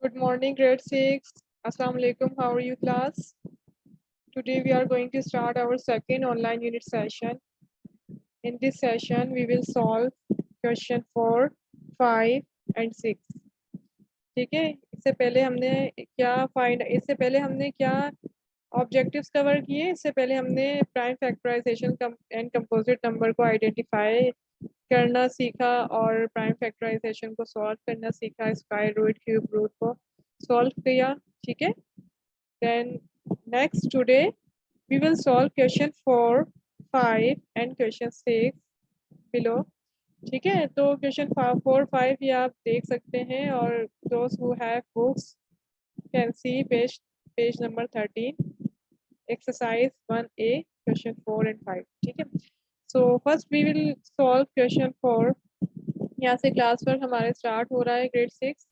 Good morning, grade 6. Assalamu alaikum. How are you, class? Today we are going to start our second online unit session. In this session, we will solve question 4, 5 and 6. ठीक है, इससे पहले हमने क्या objectives cover किए। इससे पहले हमने prime factorization and composite number को आइडेंटिफाई करना सीखा और प्राइम फैक्टराइजेशन को सॉल्व करना सीखा, स्क्वायर रूट क्यूब रूट को सॉल्व किया। ठीक है, then next today we will solve question 4, 5 and question 6 below। ठीक है, तो क्वेश्चन 4, 5 ये आप देख सकते हैं और those who have books can see page number 13 exercise 1A question 4 and 5। ठीक है, so first we will solve question 4। यहाँ से क्लास वर्क हमारे स्टार्ट हो रहा है ग्रेड 6।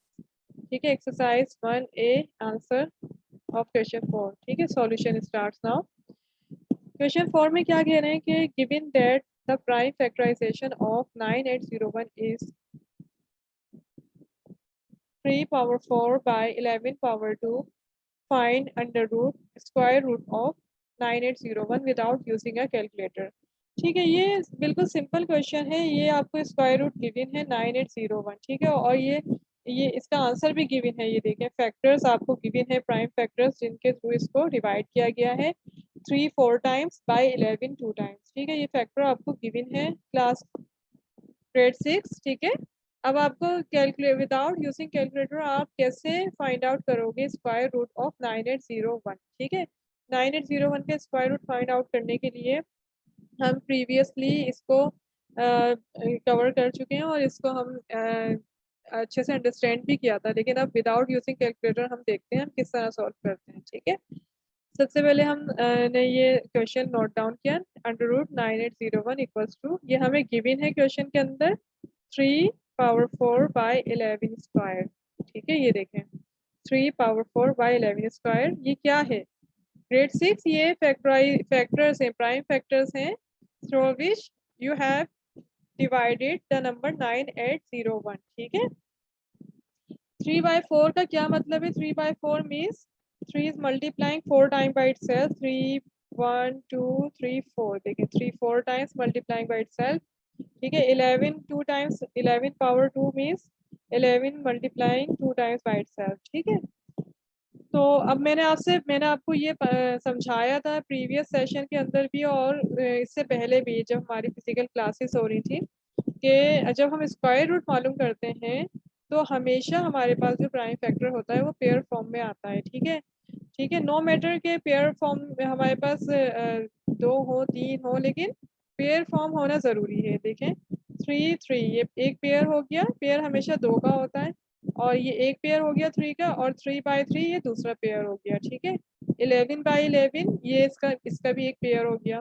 ठीक है, exercise 1A answer of question 4। ठीक है, सॉल्यूशन स्टार्ट्स नाउ। क्वेश्चन 4 में क्या कह रहे हैं कि given that the prime factorization of 9801 is 3 power 4 by 11 power 2, find under root square root of 9801 without using a calculator. ठीक है, ये बिल्कुल सिंपल क्वेश्चन है। ये आपको स्क्वायर रूट गिवन है 9801। ठीक है, और ये इसका आंसर भी गिवन है। ये देखें, फैक्टर्स आपको गिवन है, प्राइम फैक्टर्स जिनके थ्रू इसको डिवाइड किया गया है 3 4 टाइम्स बाय 11 2 टाइम्स। ठीक है, ये फैक्टर आपको गिवन है क्लास ग्रेड 6। ठीक है, अब आपको कैलकुलेट विदाउट यूजिंग कैलकुलेटर आप कैसे फाइंड आउट करोगे स्क्वायर रूट ऑफ 9801। ठीक है, 9801 के स्क्वायर रूट फाइंड आउट करने के लिए हम प्रीवियसली इसको कवर कर चुके हैं और इसको हम अच्छे से अंडरस्टैंड भी किया था, लेकिन अब विदाउट यूजिंग कैलकुलेटर हम देखते हैं हम किस तरह सॉल्व करते हैं। ठीक है, सबसे पहले हम ने ये क्वेश्चन नोट डाउन किया, अंडर रूट 9801 इक्वल्स टू, ये हमें गिवन है क्वेश्चन के अंदर 3 पावर 4 बाय 11 स्क्वायर। ठीक है, ये देखें 3 पावर 4 बाय 11 स्क्वायर, ये क्या है ग्रेड 6, ये फैक्टर्स हैं, प्राइम फैक्टर्स हैं through which you have divided the number 9801। ठीक है, 3 by 4 का क्या मतलब है? 3 by 4 means 3 is multiplying 4 time by itself। 3 1 2 3 4, देखिए 3 4 times multiplying by itself। ठीक है, 11 2 times 11 power 2 means 11 multiplying 2 times by itself। ठीक है, तो अब मैंने आपको ये समझाया था प्रीवियस सेशन के अंदर भी और इससे पहले भी जब हमारी फिजिकल क्लासेस हो रही थी कि जब हम स्क्वायर रूट मालूम करते हैं तो हमेशा हमारे पास जो प्राइम फैक्टर होता है वो पेयर फॉर्म में आता है। ठीक है, ठीक है, नो मैटर के पेयर फॉर्म में हमारे पास 2 हो 3 हो, लेकिन पेयर फॉर्म होना ज़रूरी है। देखें 3 3 ये एक पेयर हो गया, पेयर हमेशा 2 का होता है, और ये एक पेयर हो गया 3 का, और 3 by 3 ये दूसरा पेयर हो गया। ठीक है, 11 by 11 ये इसका भी एक पेयर हो गया।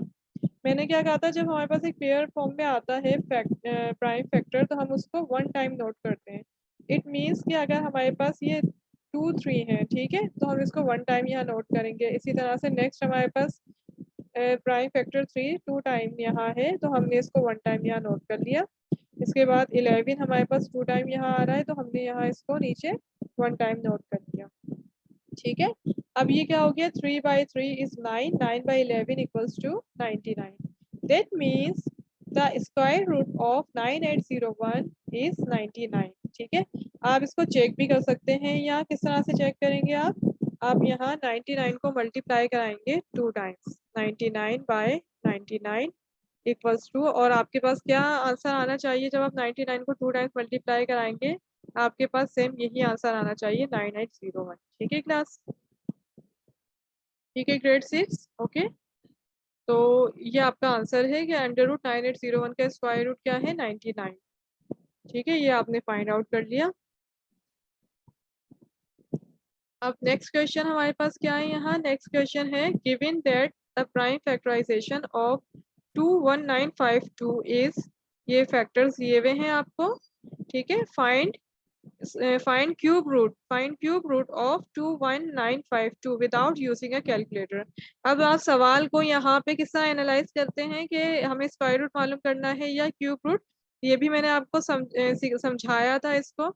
मैंने क्या कहा था, जब हमारे पास एक पेयर फॉर्म में आता है प्राइम फैक्टर तो हम उसको 1 टाइम नोट करते हैं। इट मीन्स कि अगर हमारे पास ये 2 3 है, ठीक है, तो हम इसको 1 टाइम यहाँ नोट करेंगे। इसी तरह से नेक्स्ट हमारे पास प्राइम फैक्टर 3 2 टाइम यहाँ है, तो हमने इसको 1 टाइम यहाँ नोट कर लिया। इसके बाद 11 हमारे पास 2 टाइम यहाँ आ रहा है, तो हमने यहाँ इसको नीचे 1 टाइम नोट कर लिया। ठीक है, अब ये क्या हो गया, 3 by 3 is 9, 9 by 11 equals to 99। That means the square root of 9801 is 99। ठीक है, आप इसको चेक भी कर सकते हैं। यहाँ किस तरह से चेक करेंगे आप यहाँ 99 को मल्टीप्लाई कराएंगे 2 टाइम्स, 99 by 99 इक्वल्स टू, और आपके पास क्या आंसर आना चाहिए जब आप 99 को 2 टाइम्स मल्टीप्लाई कराएंगे? आपके पास सेम यही आंसर आना चाहिए 9801। ठीक है क्लास, ठीक है ग्रेड 6। ओके, तो ये आपका आंसर है कि अंडर रूट 9801 का स्क्वायर रूट क्या है 99। ठीक है, ये आपने फाइंड आउट कर लिया। अब नेक्स्ट क्वेश्चन हमारे पास क्या है, यहाँ नेक्स्ट क्वेश्चन है given that the prime factorization of 21952 is, ये फैक्टर्स दिए हुए हैं आपको। ठीक है, find cube root of 21952 without using a calculator. अब आप सवाल को यहाँ पे किस तरह एनालाइज करते हैं कि हमें स्क्वायर रूट मालूम करना है या क्यूब रूट, ये भी मैंने आपको समझाया था इसको।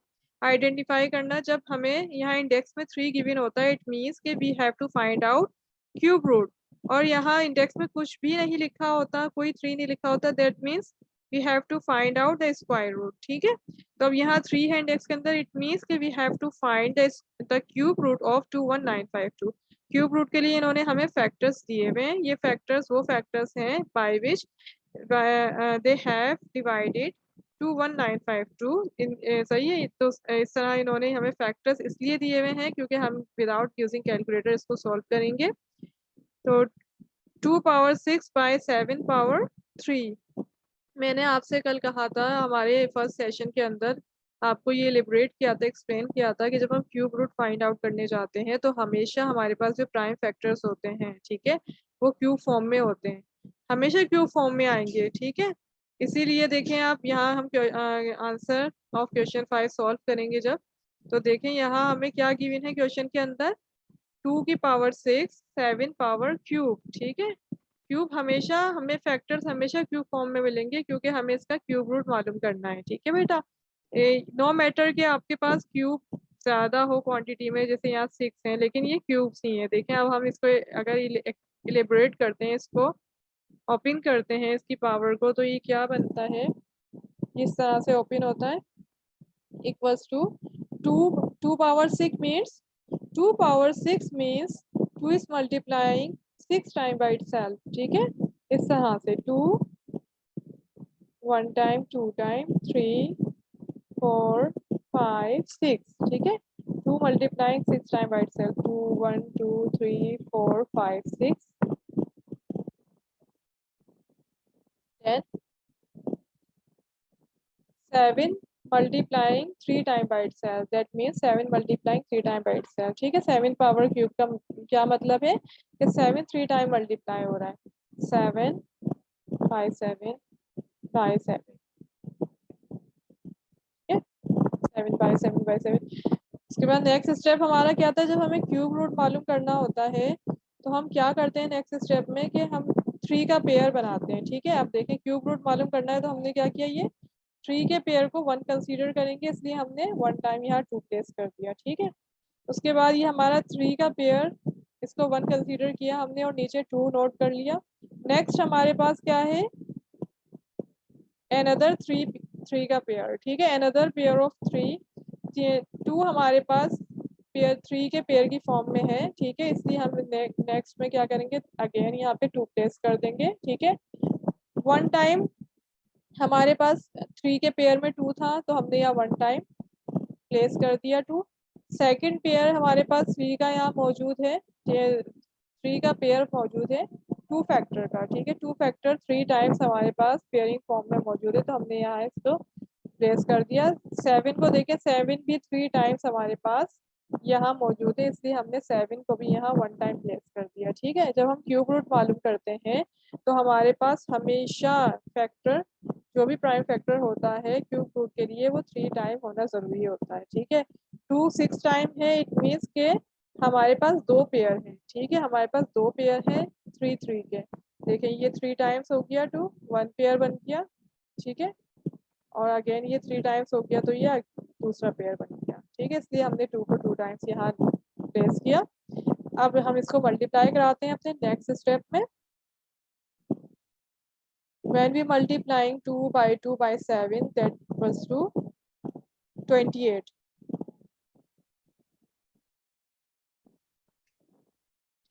आइडेंटिफाई करना, जब हमें यहाँ इंडेक्स में 3 गिवन होता है, इट मीन्स कि we have to find out cube root. और यहाँ इंडेक्स में कुछ भी नहीं लिखा होता, कोई 3 नहीं लिखा होता, that means we have to find out the square root. ठीक है, तो अब यहाँ 3 है इंडेक्स के अंदर, इट मीन्स कि we have to find the cube root of 21952। Cube root के लिए इन्होंने हमें फैक्टर्स दिए हुए हैं, ये फैक्टर्स वो फैक्टर्स हैं by which they have divided 21952 इन सही है। तो इस तरह इन्होंने हमें फैक्टर्स इसलिए दिए हुए हैं क्योंकि हम विदाउट यूजिंग कैलकुलेटर इसको सॉल्व करेंगे। तो 2 पावर 6 बाय 7 पावर 3। मैंने आपसे कल कहा था हमारे फर्स्ट सेशन के अंदर, आपको ये लिबरेट किया था, एक्सप्लेन किया था कि जब हम क्यूब रूट फाइंड आउट करने जाते हैं तो हमेशा हमारे पास जो प्राइम फैक्टर्स होते हैं, ठीक है, वो क्यूब फॉर्म में होते हैं, हमेशा क्यूब फॉर्म में आएंगे। ठीक है, इसीलिए देखें आप, यहाँ हम आंसर ऑफ क्वेश्चन 5 सॉल्व करेंगे जब, तो देखें यहाँ हमें क्या गिवन है क्वेश्चन के अंदर, 2 की पावर 6 7 पावर क्यूब। ठीक है, क्यूब हमेशा हमें फैक्टर्स हमेशा क्यूब फॉर्म में मिलेंगे क्योंकि हमें इसका क्यूब रूट मालूम करना है। ठीक है बेटा, नो मैटर कि आपके पास क्यूब ज्यादा हो क्वांटिटी में, जैसे यहाँ 6 है लेकिन ये क्यूब्स ही है। देखें अब हम इसको अगर इलेबरेट करते हैं, इसको ओपन करते हैं इसकी पावर को, तो ये क्या बनता है, इस तरह से ओपन होता है, equals to 2 2 power 6 means 2 power 6 means 2 is multiplying 6 time by itself। ठीक है, इस तरह से 2 1 time 2 time 3 4 5 6। ठीक है, 2 multiplying 6 time by itself, 2 1 2 3 4 5 6, then 7 multiplying 3 time by itself, that means 7 multiplying 3 time by itself। ठीक है, 7 पावर क्यूब का क्या मतलब है कि 7 3 टाइम मल्टीप्लाई हो रहा है, 7 5 7 5 7। ठीक है, 7 बाय 7 बाय 7। उसके बाद नेक्स्ट स्टेप हमारा क्या था, जब हमें क्यूब रूट मालूम करना होता है तो हम क्या करते हैं नेक्स्ट स्टेप में कि हम 3 का पेयर बनाते हैं। ठीक है, अब देखें क्यूब रूट मालूम करना है तो हमने क्या किया, ये 3 के पेयर को 1 कंसीडर करेंगे, इसलिए हमने 1 टाइम यहाँ 2 प्लेस कर दिया। ठीक है, उसके बाद ये हमारा 3 का पेयर, इसको 1 कंसीडर किया हमने और नीचे 2 नोट कर लिया। नेक्स्ट हमारे पास क्या है, अनदर 3 का पेयर। ठीक है, अनदर पेयर ऑफ 3, 2 हमारे पास पेयर 3 के पेयर की फॉर्म में है। ठीक है, इसलिए हम नेक्स्ट में क्या करेंगे, अगेन यहाँ पे 2 प्लेस कर देंगे। ठीक है, 1 टाइम हमारे पास 3 के पेयर में 2 था तो हमने यहाँ 1 टाइम प्लेस कर दिया 2। सेकंड पेयर हमारे पास 3 का यहाँ मौजूद है, ये 3 का पेयर मौजूद है 2 फैक्टर का। ठीक है, 2 फैक्टर 3 टाइम्स हमारे पास पेयरिंग फॉर्म में मौजूद है तो हमने यहाँ इसको प्लेस कर दिया। 7 को देखें, 7 भी 3 टाइम्स हमारे पास यहाँ मौजूद है, इसलिए हमने 7 को भी यहाँ 1 टाइम प्लेस कर दिया। ठीक है, जब हम क्यूब रूट मालूम करते हैं तो हमारे पास हमेशा फैक्टर, जो भी प्राइम फैक्टर होता है क्यूब रूट के लिए, वो 3 टाइम होना जरूरी होता है। ठीक है, 2 6 टाइम है, इट मीन्स के हमारे पास 2 पेयर हैं। ठीक है, हमारे पास 2 पेयर हैं 3 3 के। देखें ये 3 टाइम्स हो गया 2, 1 पेयर बन गया। ठीक है, और अगेन ये 3 टाइम्स हो गया तो ये दूसरा पेयर बन गया। ठीक है, इसलिए हमने 2 को 2 टाइम्स यहाँ प्लेस किया। अब हम इसको मल्टीप्लाई कराते हैं अपने नेक्स्ट स्टेप में। when we multiplying 2 by 2 by 7, that equals to 28।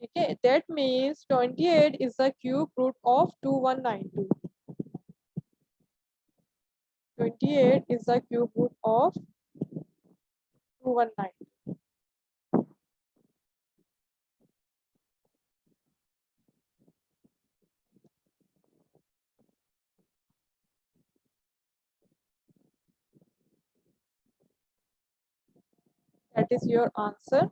ठीक है, that means 28 is the cube root of 2192। 28 is the cube root of 2192। that is your answer।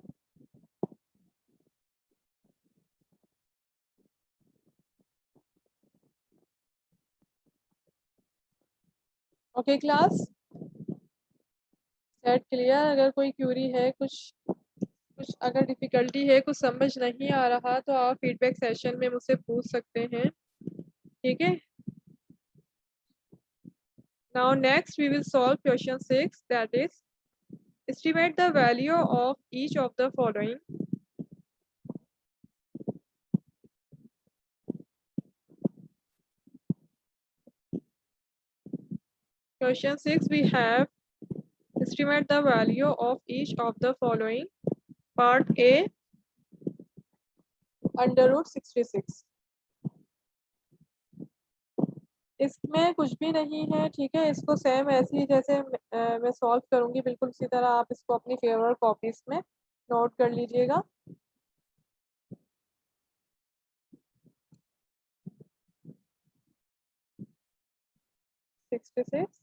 Okay class, set clear. अगर कोई Curie है, कुछ अगर difficulty है, कुछ समझ नहीं आ रहा तो आप फीडबैक सेशन में मुझसे पूछ सकते हैं। ठीक है, now next we will solve question 6, that is estimate the value of each of the following. Question 6 we have estimate the value of each of the following. Part A under root 66. इसमें कुछ भी नहीं है, ठीक है। इसको same ऐसे ही जैसे मैं सॉल्व करूंगी बिल्कुल उसी तरह आप इसको अपनी फेवरेट कॉपीज में नोट कर लीजिएगा। सिक्सटी सिक्स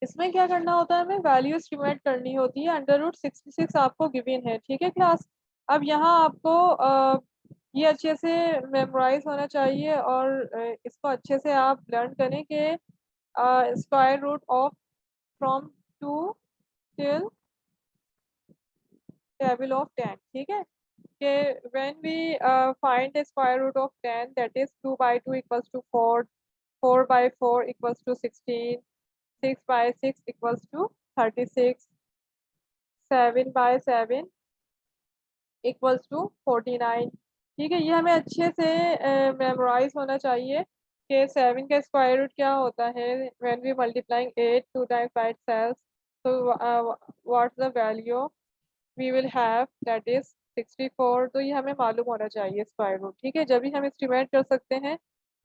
इसमें क्या करना होता है, हमें वैल्यू एस्टिमेट करनी होती है। अंडर रूट 66 आपको गिवन है, ठीक है क्लास। अब यहाँ आपको ये अच्छे से मेमोराइज होना चाहिए और इसको अच्छे से आप लर्न करें कि square root of from 2 till table of 10, ठीक है। कि when we find the square root of 10, that is 2 by 2 equals to 4, 4 by 4 equals to 16, 6 by 6 equals to 36, 7 by 7 equals to 49, ठीक है। ये हमें अच्छे से मेमोराइज होना चाहिए कि 7 का स्क्वायर रूट क्या होता है। when we multiplying 8 2 times by itself, so what's the value we will have, that is 64। तो ये हमें मालूम होना चाहिए स्क्वायर रूट, ठीक है, जब भी हम एस्टिमेट कर सकते हैं।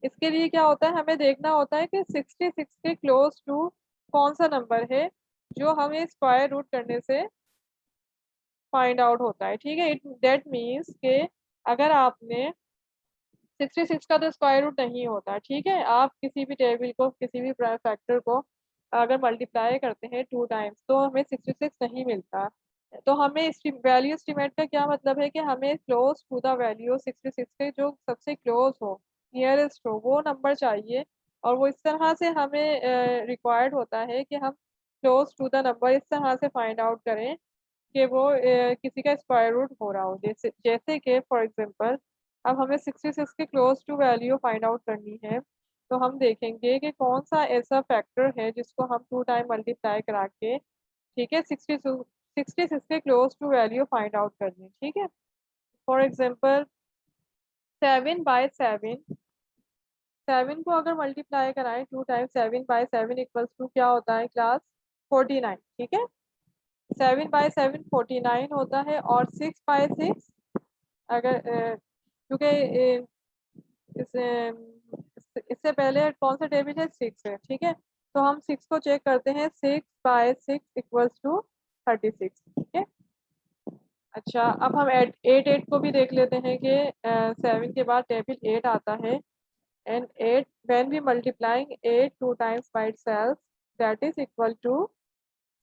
इसके लिए क्या होता है, हमें देखना होता है कि 66 के क्लोज टू कौन सा नंबर है जो हमें स्क्वायर रूट करने से फाइंड आउट होता है, ठीक है। इट दैट मीन्स के अगर आपने 66 का तो स्क्वायर रूट नहीं होता, ठीक है। आप किसी भी टेबल को किसी भी फैक्टर को अगर मल्टीप्लाई करते हैं 2 टाइम्स तो हमें 66 नहीं मिलता। तो हमें वैल्यू एस्टिमेट का क्या मतलब है कि हमें क्लोज टू द वैल्यू 66 के जो सबसे क्लोज हो, नियरेस्ट हो, वो नंबर चाहिए। और वो इस तरह से हमें रिक्वायर्ड होता है कि हम क्लोज टू द नंबर इस तरह से फाइंड आउट करें कि वो किसी का स्क्वायर रूट हो रहा हो। जैसे जैसे कि फॉर एग्जांपल अब हमें 66 के close to value find out करनी है, तो हम देखेंगे कि कौन सा ऐसा फैक्टर है जिसको हम 2 टाइम मल्टीप्लाई करा के, ठीक है, 66 के close to value find out करनी, ठीक है। फॉर एग्जांपल 7 बाय 7, 7 को अगर मल्टीप्लाई कराएं 2 टाइम 7 बाय 7 इक्वल्स टू क्या होता है क्लास, 49, ठीक है। 7 बाय 7 49 होता है और 6 बाय 6 अगर क्योंकि इससे पहले कौन सा टेबल है, 6 है, ठीक है। तो हम 6 को चेक करते हैं, 6 बाय 6 इक्वल्स टू 36, ठीक है। अच्छा अब हम 8 को भी देख लेते हैं कि 7 के बाद टेबल 8 आता है। And 8 when we multiplying 8 2 times by itself that is equal to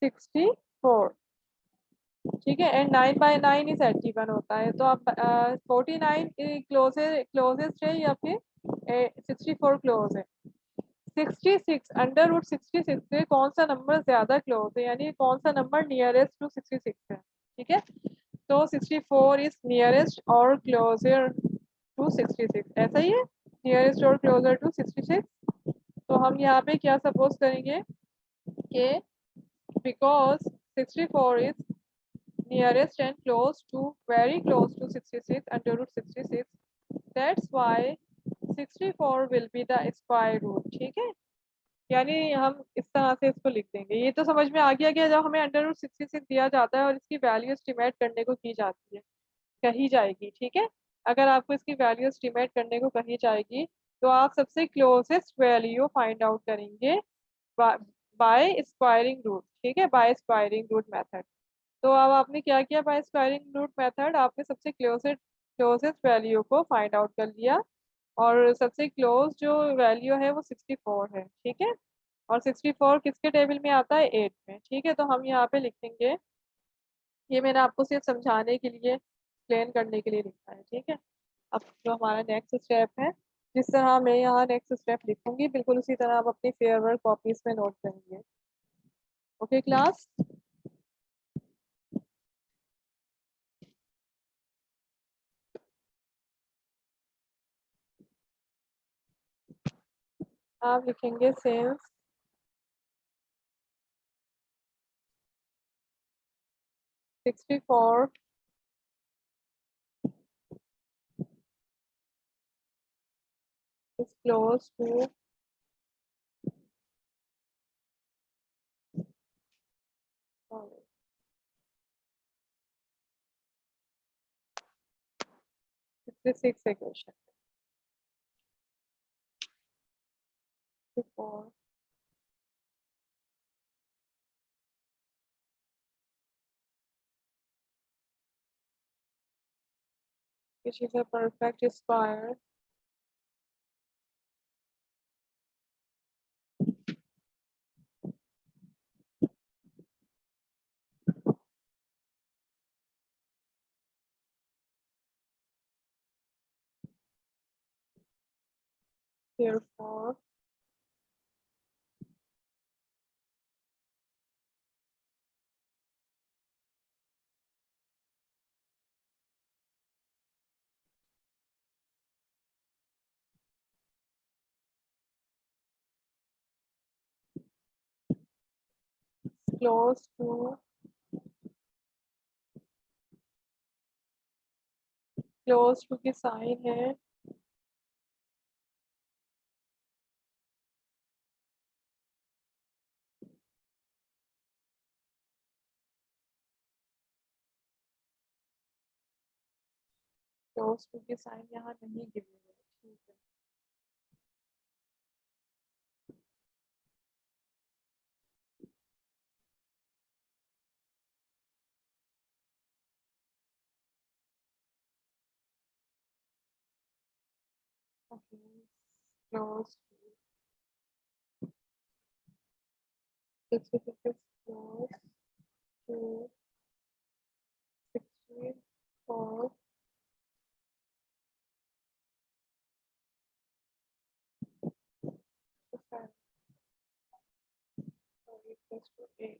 64, ठीक है। एंड 9 बाय 9 इज 81 होता है। तो आप 49 क्लोजेस्ट है या फिर 64 क्लोज है। 66 अंडर रूट 66 से कौन सा नंबर ज्यादा क्लोज है, यानी कौन सा नंबर नियरेस्ट टू 66 है, ठीक है। तो 64 इज नियरेस्ट और क्लोजर टू 66, ऐसा ही है, नियरेस्ट और क्लोजर टू 66। तो हम यहाँ पे क्या सपोज करेंगे कि because 64 is nearest and close to very close to 66 under root 66, that's why 64 will be the square root, ठीक है। यानी हम इस तरह से इसको लिख देंगे। ये तो समझ में आ गया कि जब हमें अंडर रूट 66 दिया जाता है और इसकी वैल्यू एस्टिमेट करने को की जाती है, कही जाएगी, ठीक है। अगर आपको इसकी वैल्यू एस्टिमेट करने को कही जाएगी तो आप सबसे क्लोजेस्ट वैल्यू फाइंड आउट करेंगे बाय स्क्वायरिंग रूट, ठीक है, बाय स्क्वायरिंग रूट मेथड। तो अब आपने क्या किया, बाय स्क्वायरिंग रूट मेथड आपने सबसे क्लोजेस्ट वैल्यू को फाइंड आउट कर लिया और सबसे क्लोज जो वैल्यू है वो 64 है, ठीक है। और 64 किसके टेबल में आता है, 8 में, ठीक है। तो हम यहाँ पे लिखेंगे, ये मैंने आपको सिर्फ समझाने के लिए, एक्सप्लेन करने के लिए लिखा है, ठीक है। अब जो हमारा नेक्स्ट स्टेप है जिस तरह मैं यहाँ नेक्स्ट स्टेप लिखूंगी बिल्कुल उसी तरह आप अपनी फेयरवेल कॉपीज में नोट करेंगे। Okay class. आप लिखेंगे सिंस 64 is close to 66 है question. 64 which is a perfect square therefore close to की साइन है क्लोज टू की साइन यहाँ नहीं गिवन है। ठीक है okay close to 66 close to 64 percent equals to 8।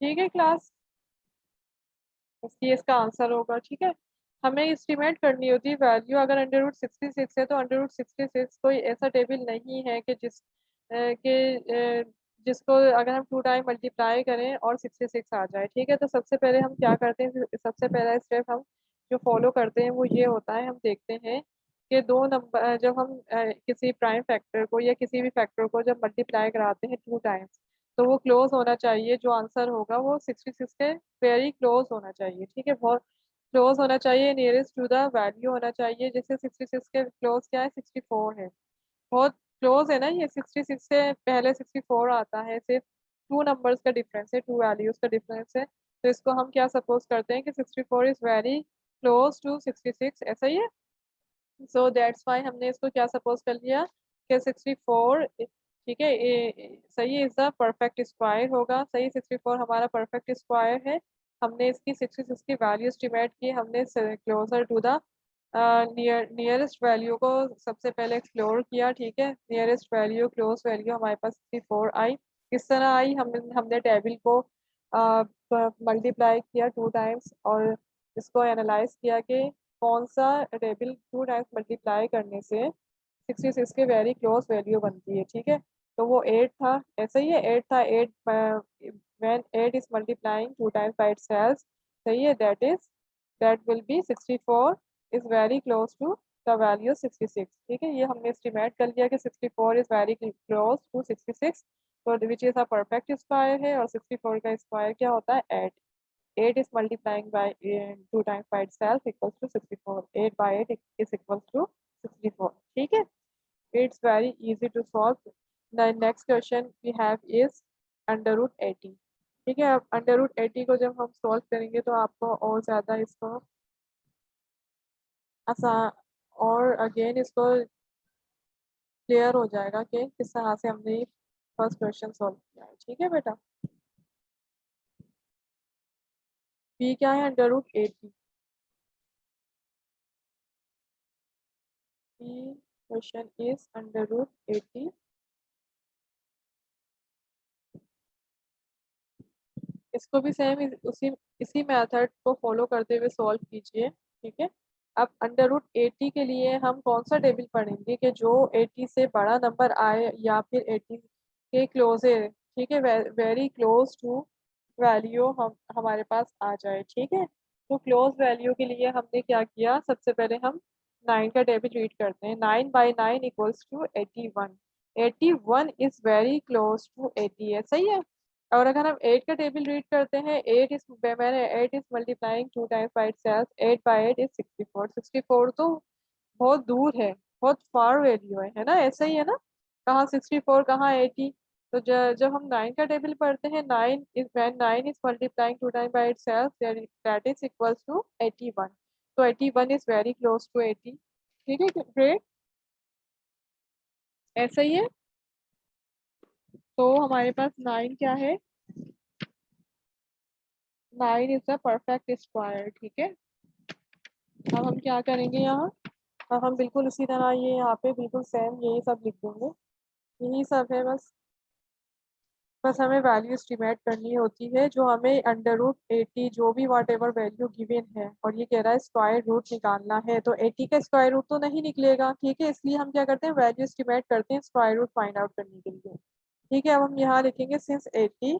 ठीक है क्लास ये इसका आंसर होगा। ठीक है हमें एस्टिमेट करनी होती है वैल्यू। अगर अंडर रूट 66 है तो अंडर रूट 66 कोई ऐसा टेबल नहीं है कि जिसको अगर हम 2 टाइम मल्टीप्लाई करें और 66 आ जाए। ठीक है तो सबसे पहले हम क्या करते हैं सबसे पहला स्टेप हम जो फॉलो करते हैं वो ये होता है हम देखते हैं कि दो नंबर जब हम किसी प्राइम फैक्टर को या किसी भी फैक्टर को जब मल्टीप्लाई कराते हैं 2 टाइम्स तो वो क्लोज होना चाहिए। जो आंसर होगा वो 66 के वेरी क्लोज होना चाहिए। ठीक है बहुत क्लोज होना चाहिए नियरेस्ट टू द वैल्यू होना चाहिए। जैसे 66 के क्लोज क्या है 64 है बहुत क्लोज है ना ये। 66 से पहले 64 आता है सिर्फ 2 नंबर्स का डिफरेंस है 2 वैल्यूज का डिफरेंस है। तो इसको हम क्या सपोज करते हैं कि 64 इज वेरी क्लोज टू 66 ऐसा ही है। सो दैट्स वाई हमने इसको क्या सपोज कर लिया कि 64 ठीक है सही इज द परफेक्ट स्क्वायर होगा। सही 64 हमारा परफेक्ट स्क्वायर है। हमने इसकी 66 की वैल्यू एस्टिमेट की हमने closer to the nearest value को सबसे पहले एक्सप्लोर किया। ठीक है नियरेस्ट वैल्यू क्लोज वैल्यू हमारे पास 64 आई। किस तरह आई हमने टेबल को मल्टीप्लाई किया 2 टाइम्स और इसको एनालाइज किया कि कौन सा टेबल 2 टाइम्स मल्टीप्लाई करने से 66 के वेरी क्लोज वैल्यू बनती है। ठीक है, तो वो 8 था, ऐसे ही है 8 था। 8 when 8 is multiplying 2 times by itself, सही है, that will be 64 is very close to the value 66। ठीक है, ये हमने एस्टिमेट कर लिया कि 64 इज वेरी क्लोज टू 66, तो विच इज अ परफेक्ट स्क्वायर है, और 64 का स्क्वायर क्या होता है 8। 8 is multiplying by 2 times by itself equals to 64. 8 by 8 is equals to 64. ठीक है, it's very easy to solve. The next question we have is under root 80। ठीक है, अब अंडर रूट 80 को जब हम सॉल्व करेंगे तो आपको और ज़्यादा इसको आसान और अगेन इसको क्लियर हो जाएगा कि किस तरह से हमने फर्स्ट क्वेश्चन सॉल्व किया है। ठीक है बेटा, बी क्या है under root 80। B question is under root 80। इसको भी सेम उसी इसी मेथड को फॉलो करते हुए सॉल्व कीजिए। ठीक है, अब अंडर रूट 80 के लिए हम कौन सा टेबल पढ़ेंगे कि जो 80 से बड़ा नंबर आए या फिर 80 के क्लोज है। ठीक है, वेरी क्लोज टू वैल्यू हम हमारे पास आ जाए। ठीक है, तो क्लोज वैल्यू के लिए हमने क्या किया, सबसे पहले हम 9 का टेबल रीड करते हैं। 9 by 9 equals to 81। 81 is very close to 80 है, सही है। और अगर हम 8 का टेबल रीड करते हैं, 8 is multiplying 2 times by itself. 8 by 8 is 64। 64 तो बहुत दूर है, बहुत फार वैल्यू है ना, ऐसा ही है ना, कहाँ 64 कहाँ 80। तो जब हम 9 का टेबल पढ़ते हैं, 9 is multiplying 2 times by itself, that is equals to 81। तो 81 इज वेरी क्लोज टू 80। ठीक है, ग्रेट, ऐसा ही है। तो हमारे पास 9 क्या है, 9 इज द परफेक्ट स्क्वायर। ठीक है, अब हम क्या करेंगे यहाँ, अब हम बिल्कुल उसी तरह ये यहाँ पे बिल्कुल सेम यही सब लिख देंगे। यही सब है, बस हमें वैल्यू एस्टिमेट करनी होती है जो हमें अंडर रूट 80 जो भी वॉट एवर वैल्यू गिवन है, और ये कह रहा है स्क्वायर रूट निकालना है, तो 80 का स्क्वायर रूट तो नहीं निकलेगा। ठीक है, इसलिए हम क्या करते हैं, वैल्यू एस्टिमेट करते हैं स्क्वायर रूट फाइंड आउट करने के लिए। ठीक है, अब हम यहाँ लिखेंगे since 80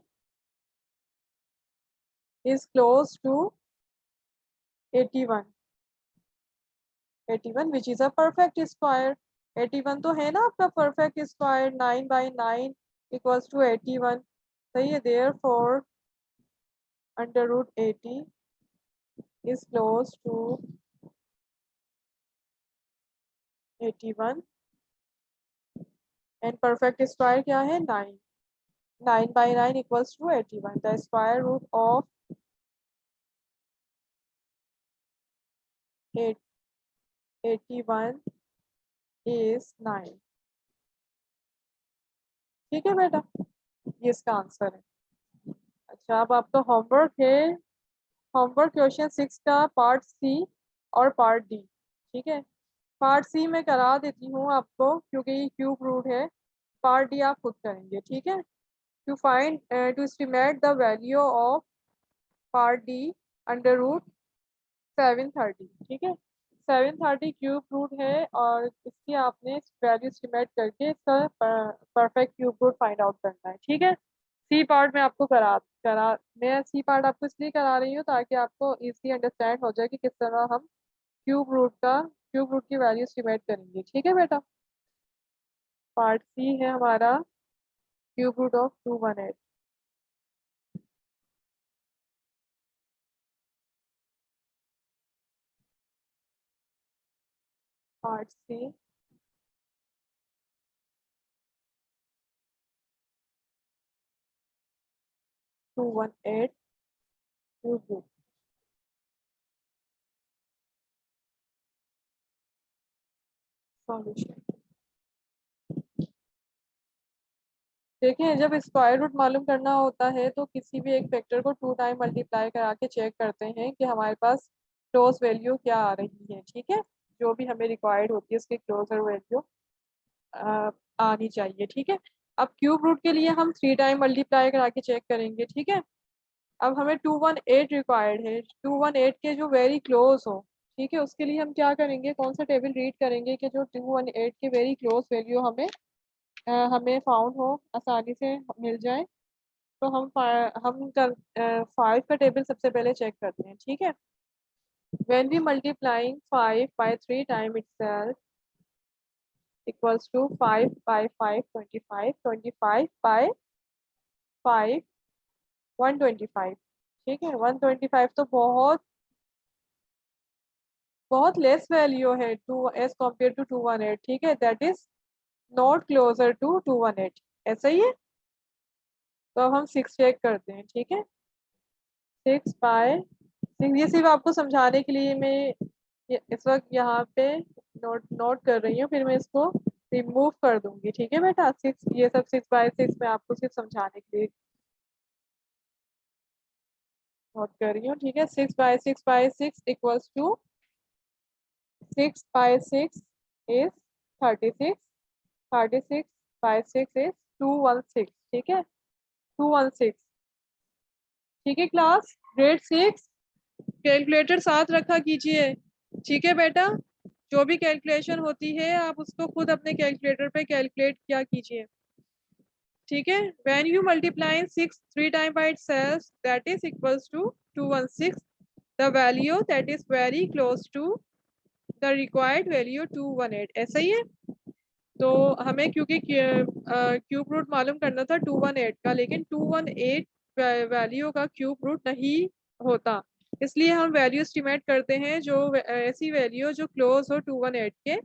is close to 81, 81 which is a perfect square. 81 तो है ना आपका perfect square. 9 by 9 equals to 81, सही है। Therefore under root 80 is close to 81 and perfect square क्या है 9। 9 by 9 equals to 81। The square root of 81 is 9। ठीक है बेटा, ये इसका आंसर है। अच्छा, अब आपका होमवर्क है, होमवर्क क्वेश्चन 6 का पार्ट सी और पार्ट डी। ठीक है, पार्ट सी में करा देती हूँ आपको क्योंकि ये क्यूब रूट है। पार्ट डी आप खुद करेंगे। ठीक है, to estimate the value of part D under root 730। ठीक है, 730 क्यूब रूट है और इसकी आपने वैल्यू एस्टिमेट करके इसका perfect cube root find out करना है। ठीक है, सी पार्ट में आपको करा करा मैं सी पार्ट आपको इसलिए करा रही हूँ ताकि आपको इजी अंडरस्टैंड हो जाए कि किस तरह हम क्यूब रूट की वैल्यू एस्टिमेट करेंगे। ठीक है बेटा, पार्ट सी है हमारा cube root of 218। Part C 218 cube root solution. देखिए, जब स्क्वायर रूट मालूम करना होता है तो किसी भी एक फैक्टर को 2 टाइम मल्टीप्लाई करा के चेक करते हैं कि हमारे पास क्लोज वैल्यू क्या आ रही है। ठीक है, जो भी हमें रिक्वायर्ड होती है उसकी क्लोजर वैल्यू आनी चाहिए। ठीक है, अब क्यूब रूट के लिए हम 3 टाइम मल्टीप्लाई करा के चेक करेंगे। ठीक है, अब हमें 218 रिक्वायर्ड है, 218 के जो वेरी क्लोज हो, ठीक है, उसके लिए हम क्या करेंगे, कौन सा टेबल रीड करेंगे कि जो 218 के वेरी क्लोज वैल्यू हमें फाउंड हो, आसानी से मिल जाए। तो हम कर 5 का टेबल सबसे पहले चेक करते हैं, ठीक है। when we multiplying 5 by 3 time itself equals to 5 by 5 25, 25 by 5 125, ठीक है। 125 तो बहुत बहुत लेस वैल्यू है टू एज कम्पेयर टू 218, ठीक है, that is not closer to 218, ऐसा ही है। तो अब हम 6 चेक करते हैं, ठीक है। 6 बाय 6, ये सिर्फ आपको समझाने के लिए मैं इस वक्त यहाँ पे नोट नोट कर रही हूँ, फिर मैं इसको रिमूव कर दूंगी, ठीक है बेटा। 6, ये सब 6 बाय 6 मैं आपको सिर्फ समझाने के लिए नोट कर रही हूँ, ठीक है। 6 by 6 equals to 6 by 6 is 36, 36 by 6 is 216, ठीक है, 216, ठीक है। क्लास ग्रेड 6 कैलकुलेटर साथ रखा कीजिए, ठीक है बेटा। जो भी कैलकुलेशन होती है आप उसको खुद अपने कैलकुलेटर पे कैलकुलेट किया कीजिए, ठीक है। when you multiplying 6 3 time by itself that is equals to 216, the value that is very close to the required value 218, ऐसा ही है। तो हमें क्योंकि क्यूब रूट मालूम करना था 218 का, लेकिन 218 वैल्यू का क्यूब रूट नहीं होता, इसलिए हम वैल्यू एस्टिमेट करते हैं जो ऐसी वैल्यू जो क्लोज हो 218 के,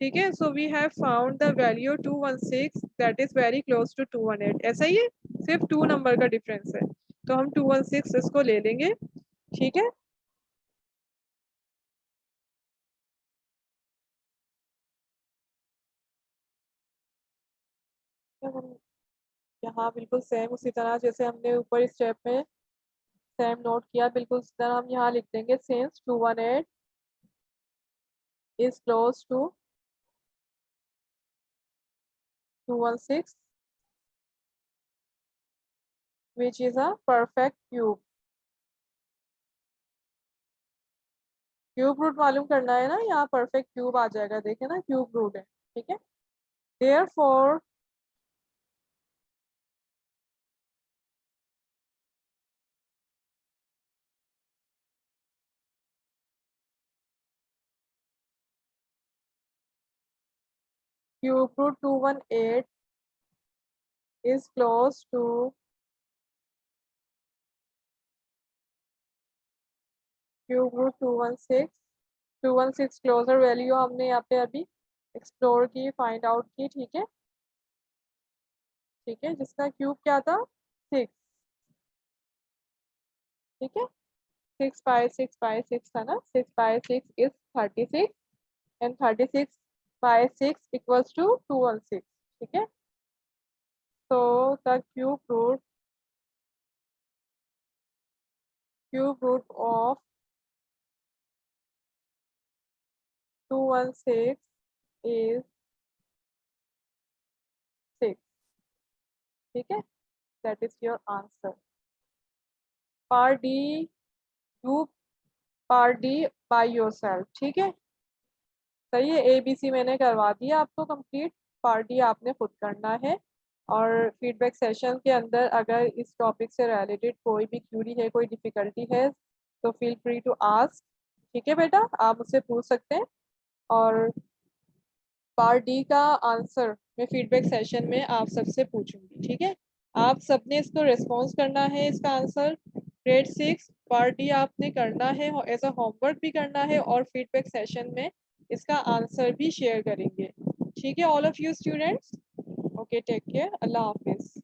ठीक है। So we have found the value 216 that is very close to 218, ऐसा ही है, सिर्फ 2 नंबर का डिफरेंस है। तो हम 216 इसको ले लेंगे, ठीक है। तो हम यहाँ बिल्कुल सेम उसी तरह जैसे हमने ऊपर स्टेप में सेम नोट किया, बिल्कुल उसी तरह हम यहाँ लिख देंगे, since 218 is close to 216 which is a perfect cube। Cube root मालूम करना है ना, यहाँ परफेक्ट क्यूब आ जाएगा, देखे ना, क्यूब रूट है, ठीक है। therefore cube root 218 is close to cube root 216। 216 closure value हमने यहाँ पे अभी एक्सप्लोर की, फाइंड आउट की, ठीक है, ठीक है, जिसका क्यूब क्या था, 6, ठीक है। 6 बाय 6 था ना, 6 by 6 is 36 and 36 by 6 equals to 216, ठीक है। तो the cube root of 216 is 6, ठीक है, that is your answer. Part D, do part D by yourself, ठीक है, सही है। ए बी सी मैंने करवा दिया आपको कंप्लीट, पार्ट डी आपने खुद करना है। और फीडबैक सेशन के अंदर अगर इस टॉपिक से रिलेटेड कोई भी क्यूरी है, कोई डिफ़िकल्टी है, तो फील फ्री टू आस्क, ठीक है बेटा, आप मुझसे पूछ सकते हैं। और पार्ट डी का आंसर मैं फीडबैक सेशन में आप सबसे पूछूंगी, ठीक है। आप सबने इसको रिस्पॉन्स करना है, इसका आंसर ग्रेड 6 पार्ट डी आपने करना है, एज अ होमवर्क भी करना है, और फीडबैक सेशन में इसका आंसर भी शेयर करेंगे, ठीक है। All of you students, okay, take care, अल्लाह हाफिज।